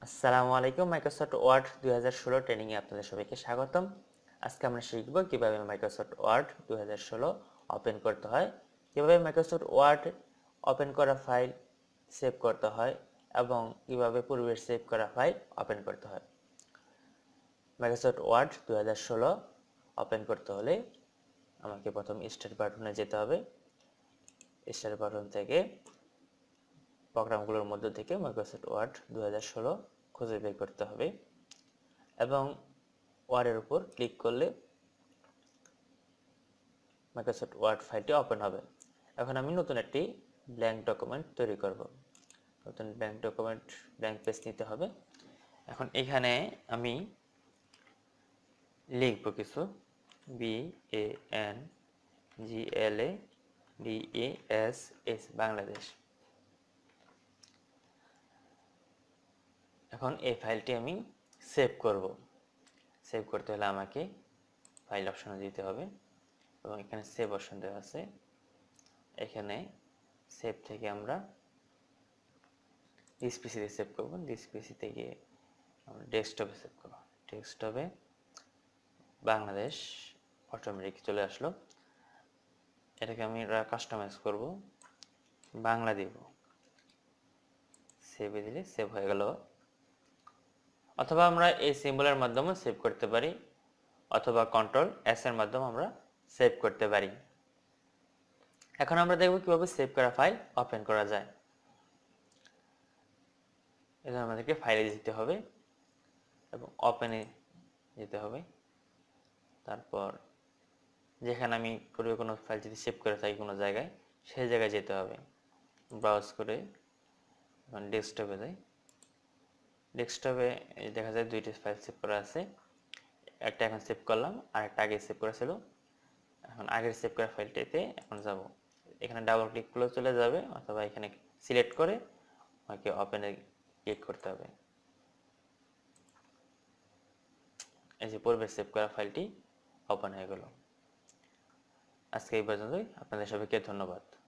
আসসালামু আলাইকুম। Microsoft word 2016 training এ আপনাদের সবাইকে স্বাগতম। আজকে আমরা শিখব কিভাবে মাইক্রোসফট ওয়ার্ড 2016 ওপেন করতে হয়, কিভাবে মাইক্রোসফট ওয়ার্ড ওপেন করা ফাইল সেভ করতে হয় এবং কিভাবে পূর্বের সেভ করা ফাইল ওপেন করতে হয়। মাইক্রোসফট ওয়ার্ড 2016 ওপেন করতে হলে আমাকে প্রথম স্টার্ট বাটনে যেতে হবে। স্টার্ট বাটন থেকে প্রোগ্রামগুলোর মধ্য থেকে মাইক্রোসফট ওয়ার্ড 2016 খুঁজে বের করতে হবে এবং ওয়ার্ডের উপর ক্লিক করলে মাইক্রোসফট ওয়ার্ড ফাইলটি ওপেন হবে। এখন আমি নতুন একটি ব্ল্যাঙ্ক ডকুমেন্ট তৈরি করব। নতুন ব্ল্যাঙ্ক ডকুমেন্ট, ব্ল্যাঙ্ক পেজ নিতে হবে। এখন এখানে আমি লিখব কিছু, BANGLADES বাংলাদেশ। এখন এই ফাইলটি আমি সেভ করব। সেভ করতে হলে আমাকে ফাইল অপশনে দিতে হবে এবং এখানে সেভ অপশন দেওয়া আছে। এখানে সেভ থেকে আমরা দিস পিসিতে সেভ করব। দিস পিসি থেকে আমরা ডেস্কটপে সেভ করব। ডেস্কটপে বাংলাদেশ অটোমেটিক চলে আসলো। এটাকে আমি কাস্টমাইজ করব, বাংলা দিব। সেভে দিলে সেভ হয়ে গেল। অথবা আমরা এই সিম্বলের মাধ্যমে সেভ করতে পারি, অথবা Ctrl+S এর মাধ্যমে আমরা সেভ করতে পারি। এখন আমরা দেখব কিভাবে সেভ করা ফাইল ওপেন করা যায়। এজন্য আমাদেরকে ফাইলে যেতে হবে এবং ওপেনে যেতে হবে। তারপর যেখানে আমি পূর্বে কোনো ফাইল যদি সেভ করে থাকি কোনো জায়গায়, সেই জায়গায় যেতে হবে। ব্রাউজ করে এখন ডেস্কটপে যাই। ডেস্কটপে দেখা যায় দুইটি ফাইল সেভ করা আছে। একটা এখন সেভ করলাম আর একটা আগে সেভ করা ছিল। এখন আগের সেভ করা ফাইলটিতে এখন যাব। এখানে ডাবল ক্লিক করলে চলে যাবে, অথবা এখানে সিলেক্ট করে আমাকে ওপেনে ক্লিক করতে হবে। এই যে পূর্বে সেভ করা ফাইলটি ওপেন হয়ে গেল। আজকে এই পর্যন্তই। আপনাদের সবাইকে ধন্যবাদ।